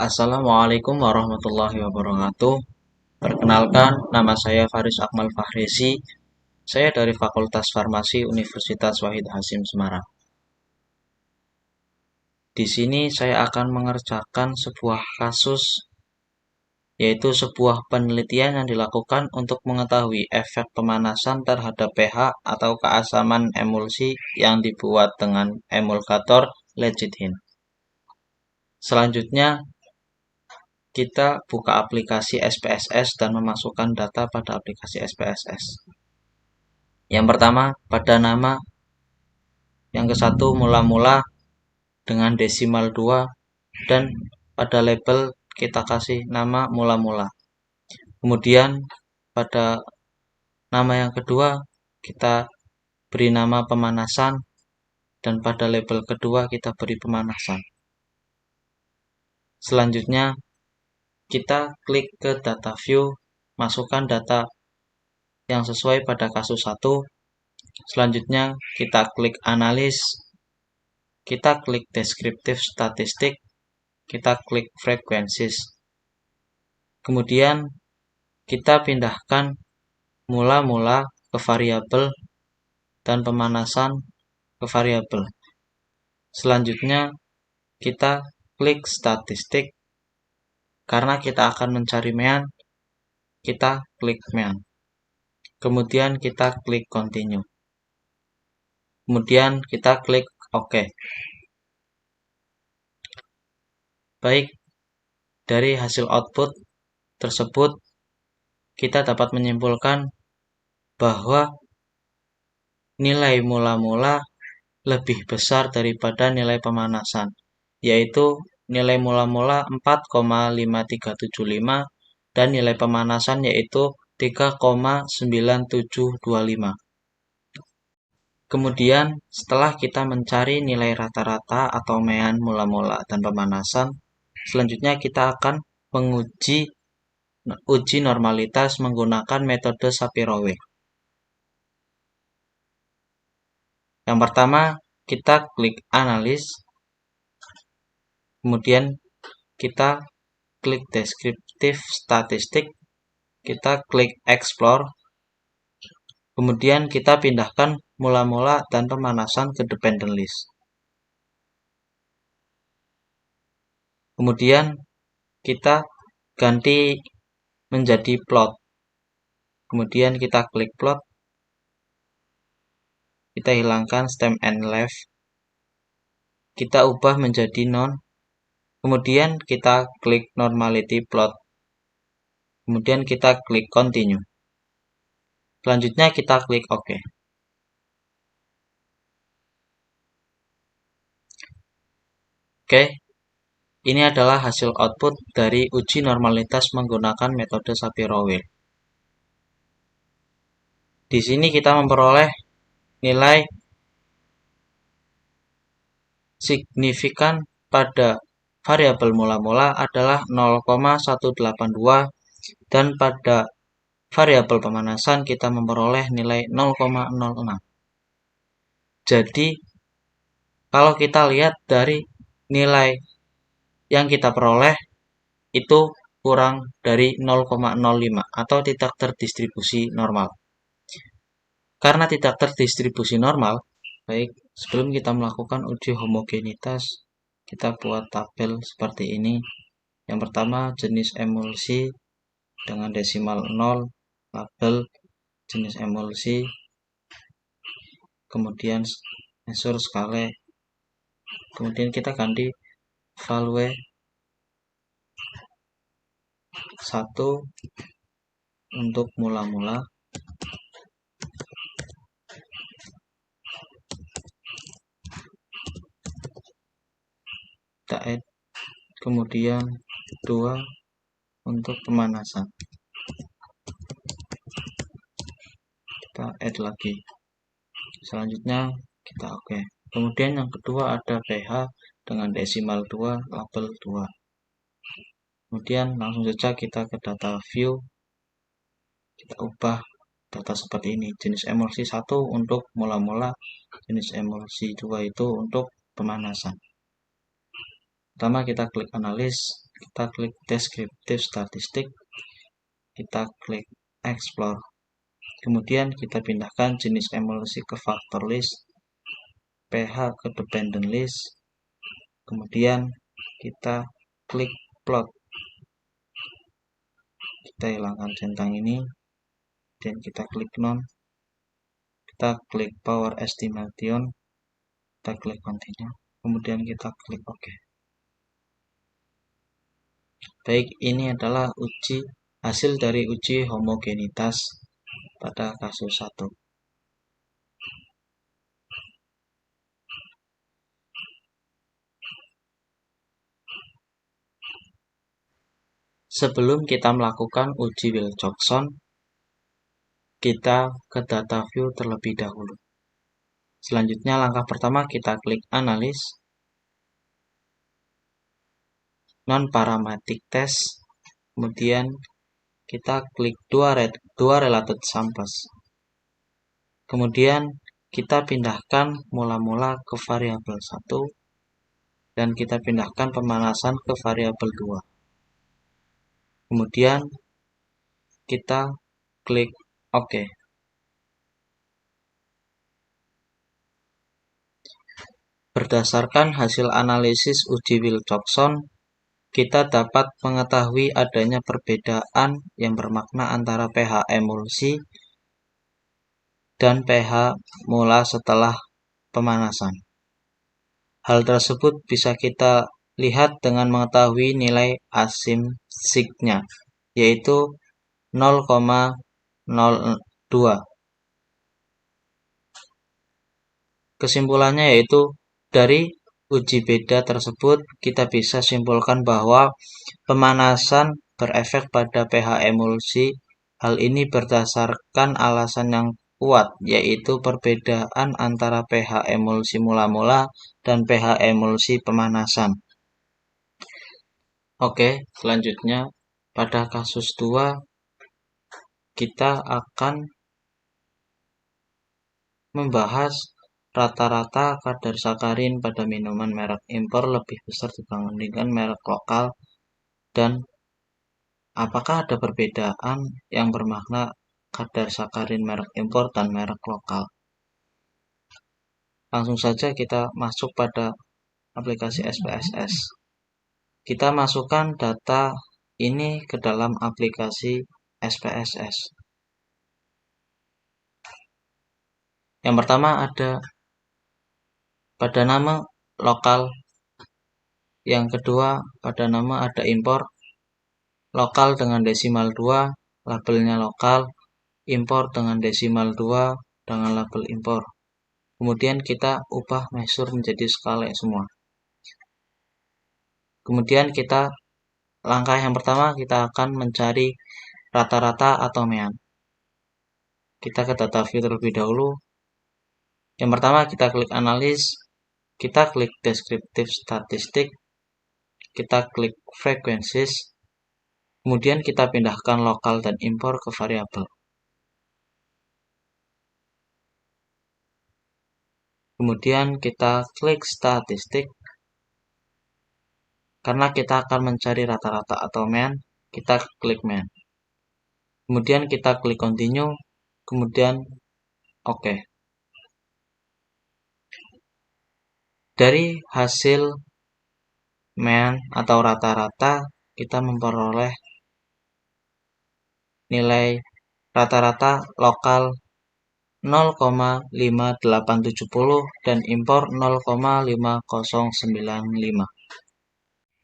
Assalamualaikum warahmatullahi wabarakatuh. Perkenalkan, nama saya Faris Akmal Fahrezi. Saya dari Fakultas Farmasi Universitas Wahid Hasyim Semarang. Di sini saya akan mengerjakan sebuah kasus, yaitu sebuah penelitian yang dilakukan untuk mengetahui efek pemanasan terhadap pH atau keasaman emulsi yang dibuat dengan emulgator lecithin. Selanjutnya, kita buka aplikasi SPSS dan memasukkan data pada aplikasi SPSS. Yang pertama, pada nama. Yang ke satu, mula-mula dengan desimal 2. Dan pada label kita kasih nama mula-mula. Kemudian pada nama yang kedua, kita beri nama pemanasan. Dan pada label kedua, kita beri pemanasan. Selanjutnya, kita klik ke data view, masukkan data yang sesuai pada kasus 1. Selanjutnya kita klik analis, kita klik deskriptif statistik, kita klik frequencies. Kemudian kita pindahkan mula-mula ke variabel dan pemanasan ke variabel. Selanjutnya kita klik statistik. Karena kita akan mencari mean, kita klik mean. Kemudian kita klik continue. Kemudian kita klik OK. Baik, dari hasil output tersebut kita dapat menyimpulkan bahwa nilai mula-mula lebih besar daripada nilai pemanasan, yaitu nilai mula-mula 4,5375 dan nilai pemanasan yaitu 3,9725. Kemudian setelah kita mencari nilai rata-rata atau mean mula-mula dan pemanasan, selanjutnya kita akan menguji normalitas menggunakan metode Shapiro-Wilk. Yang pertama, kita klik analis, kemudian kita klik deskriptif statistik, kita klik explore, kemudian kita pindahkan mula-mula dan pemanasan ke dependent list. Kemudian kita ganti menjadi plot. Kemudian kita klik plot. Kita hilangkan stem and left. Kita ubah menjadi none. Kemudian kita klik normality plot. Kemudian kita klik continue. Selanjutnya kita klik OK. Oke, ini adalah hasil output dari uji normalitas menggunakan metode Shapiro-Wilk. Di sini kita memperoleh nilai signifikan pada variabel mula-mula adalah 0,182 dan pada variabel pemanasan kita memperoleh nilai 0,06. Jadi, kalau kita lihat dari nilai yang kita peroleh itu kurang dari 0,05 atau tidak terdistribusi normal. Karena tidak terdistribusi normal, baik, sebelum kita melakukan uji homogenitas, kita buat tabel seperti ini. Yang pertama, jenis emulsi dengan desimal 0, label jenis emulsi, kemudian measure skala, kemudian kita ganti value 1 untuk mula-mula, kita add, kemudian 2 untuk pemanasan, kita add lagi. Selanjutnya kita OK. Kemudian yang kedua ada pH dengan desimal 2, label 2. Kemudian langsung saja kita ke data view, kita ubah data seperti ini. Jenis emulsi 1 untuk mula-mula, jenis emulsi 2 itu untuk pemanasan. Pertama kita klik analis, kita klik descriptive statistik, kita klik explore. Kemudian kita pindahkan jenis emulsi ke factor list, pH ke dependent list, kemudian kita klik plot. Kita hilangkan centang ini dan kita klik none, kita klik power estimation, kita klik continue, kemudian kita klik OK. Baik, ini adalah hasil dari uji homogenitas pada kasus 1. Sebelum kita melakukan uji Wilcoxon, kita ke data view terlebih dahulu. Selanjutnya langkah pertama kita klik analis, non-parametric test, kemudian kita klik dua related samples. Kemudian kita pindahkan mula-mula ke variabel 1 dan kita pindahkan pemanasan ke variabel 2. Kemudian kita klik OK. Berdasarkan hasil analisis uji Wilcoxon, kita dapat mengetahui adanya perbedaan yang bermakna antara pH emulsi dan pH mula setelah pemanasan. Hal tersebut bisa kita lihat dengan mengetahui nilai asimsiknya, yaitu 0,02. Kesimpulannya yaitu dari uji beda tersebut kita bisa simpulkan bahwa pemanasan berefek pada pH emulsi. Hal ini berdasarkan alasan yang kuat, yaitu perbedaan antara pH emulsi mula-mula dan pH emulsi pemanasan. Oke, selanjutnya pada kasus 2 kita akan membahas rata-rata kadar sakarin pada minuman merek impor lebih besar dibandingkan merek lokal, dan apakah ada perbedaan yang bermakna kadar sakarin merek impor dan merek lokal. Langsung saja kita masuk pada aplikasi SPSS. Kita masukkan data ini ke dalam aplikasi SPSS. Yang pertama ada pada nama lokal, yang kedua pada nama ada impor, lokal dengan desimal 2, labelnya lokal, impor dengan desimal 2 dengan label impor. Kemudian kita ubah measure menjadi skala semua. Kemudian langkah yang pertama kita akan mencari rata-rata atau mean. Kita ke data view terlebih dahulu. Yang pertama kita klik analis, kita klik descriptive statistik, kita klik frequencies, kemudian kita pindahkan lokal dan impor ke variabel. Kemudian kita klik statistik. Karena kita akan mencari rata-rata atau mean, kita klik mean. Kemudian kita klik continue, kemudian OK. Dari hasil mean atau rata-rata, kita memperoleh nilai rata-rata lokal 0,5870 dan impor 0,5095.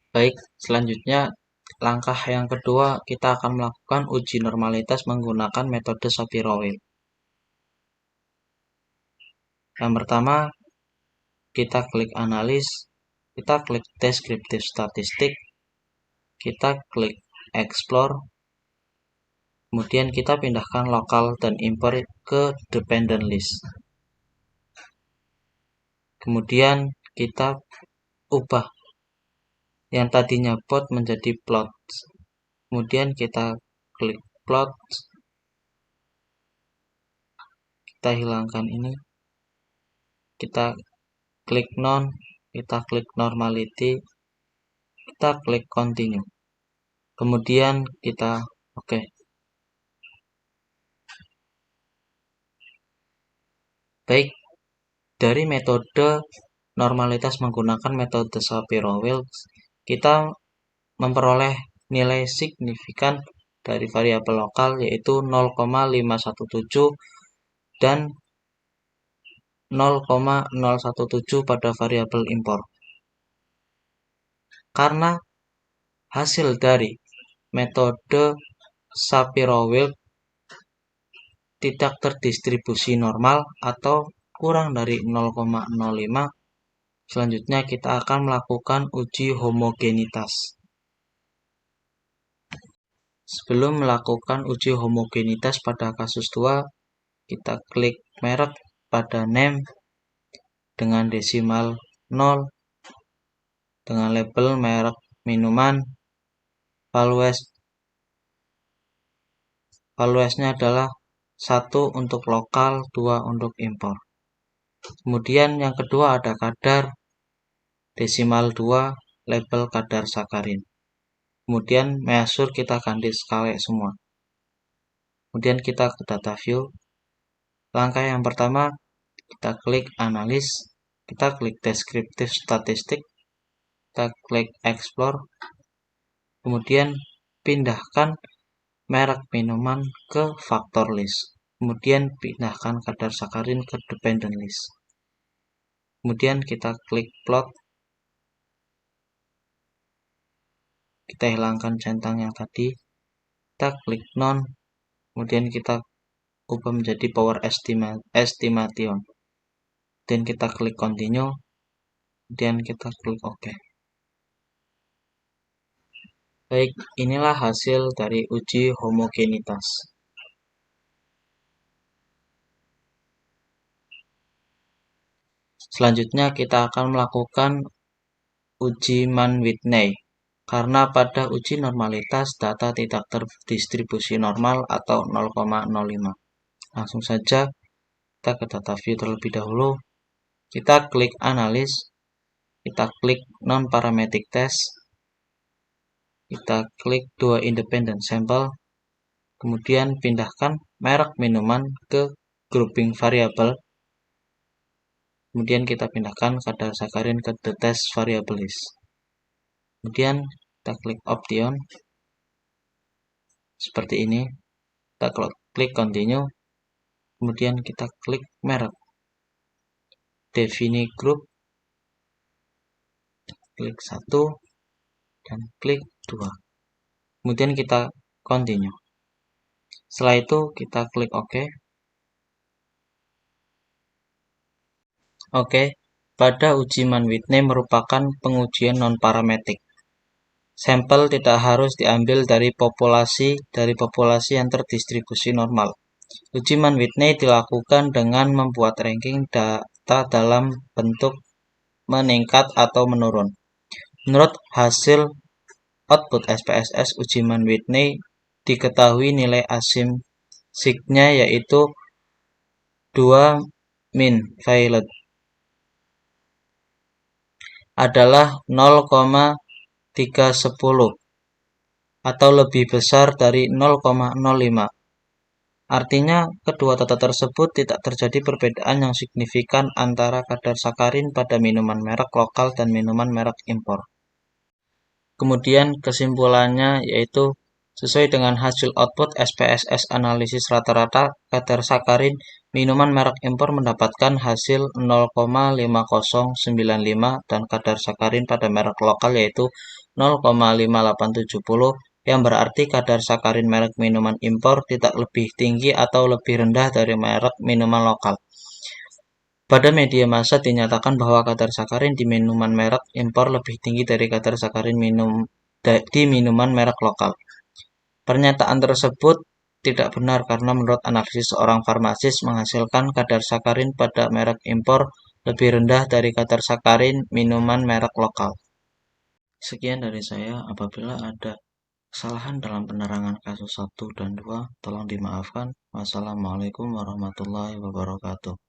Baik, selanjutnya langkah yang kedua kita akan melakukan uji normalitas menggunakan metode Shapiro-Wilk. Yang pertama, kita klik analis, kita klik descriptive statistik, kita klik explore, kemudian kita pindahkan lokal dan impor ke dependent list. Kemudian kita ubah yang tadinya plot menjadi plot. Kemudian kita klik plot, kita hilangkan ini, kita klik none, kita klik normality, kita klik continue. Kemudian kita oke. Baik, dari metode normalitas menggunakan metode Shapiro-Wilks, kita memperoleh nilai signifikan dari variabel lokal yaitu 0,517 dan 0,017 pada variabel impor. Karena hasil dari metode Shapiro-Wilks tidak terdistribusi normal atau kurang dari 0,05, selanjutnya kita akan melakukan uji homogenitas. Sebelum melakukan uji homogenitas pada kasus 2, kita klik merek pada name dengan desimal 0 dengan label merek minuman. Valuesnya adalah 1 untuk lokal, 2 untuk impor. Kemudian yang kedua ada kadar desimal 2 label kadar sakarin. Kemudian measure kita ganti sekali semua. Kemudian kita ke data view. Langkah yang pertama kita klik analis, kita klik deskriptif statistik, kita klik explore. Kemudian pindahkan merek minuman ke factor list. Kemudian pindahkan kadar sakarin ke dependent list. Kemudian kita klik plot. Kita hilangkan centang yang tadi. Kita klik none. Kemudian kita ubah menjadi power estimation. Dan kita klik continue. Kemudian kita klik OK. Baik, inilah hasil dari uji homogenitas. Selanjutnya kita akan melakukan uji Mann-Whitney. Karena pada uji normalitas data tidak terdistribusi normal atau 0,05. Langsung saja kita ke data view terlebih dahulu. Kita klik analis, kita klik non-parametric test, kita klik 2 independent sample, kemudian pindahkan merek minuman ke grouping variable. Kemudian kita pindahkan kadar sakarin ke the test variable list. Kemudian kita klik option seperti ini. Kita klik continue. Kemudian kita klik merek. Define group. Klik 1 dan klik 2. Kemudian kita continue. Setelah itu kita klik OK. Oke, pada uji Mann-Whitney merupakan pengujian non-parametrik. Sampel tidak harus diambil dari populasi yang terdistribusi normal. Uji Mann-Whitney dilakukan dengan membuat ranking data dalam bentuk meningkat atau menurun. Menurut hasil output SPSS uji Mann-Whitney, diketahui nilai asim-signya yaitu 2 min violet adalah 0,310 atau lebih besar dari 0,05. Artinya, kedua data tersebut tidak terjadi perbedaan yang signifikan antara kadar sakarin pada minuman merek lokal dan minuman merek impor. Kemudian kesimpulannya yaitu sesuai dengan hasil output SPSS analisis rata-rata kadar sakarin minuman merek impor mendapatkan hasil 0,5095 dan kadar sakarin pada merek lokal yaitu 0,5870 yang berarti kadar sakarin merek minuman impor tidak lebih tinggi atau lebih rendah dari merek minuman lokal. Pada media massa dinyatakan bahwa kadar sakarin di minuman merek impor lebih tinggi dari kadar sakarin di minuman merek lokal. Pernyataan tersebut tidak benar karena menurut analisis seorang farmasis menghasilkan kadar sakarin pada merek impor lebih rendah dari kadar sakarin minuman merek lokal. Sekian dari saya. Apabila ada kesalahan dalam penerangan kasus 1 dan 2, tolong dimaafkan. Wassalamualaikum warahmatullahi wabarakatuh.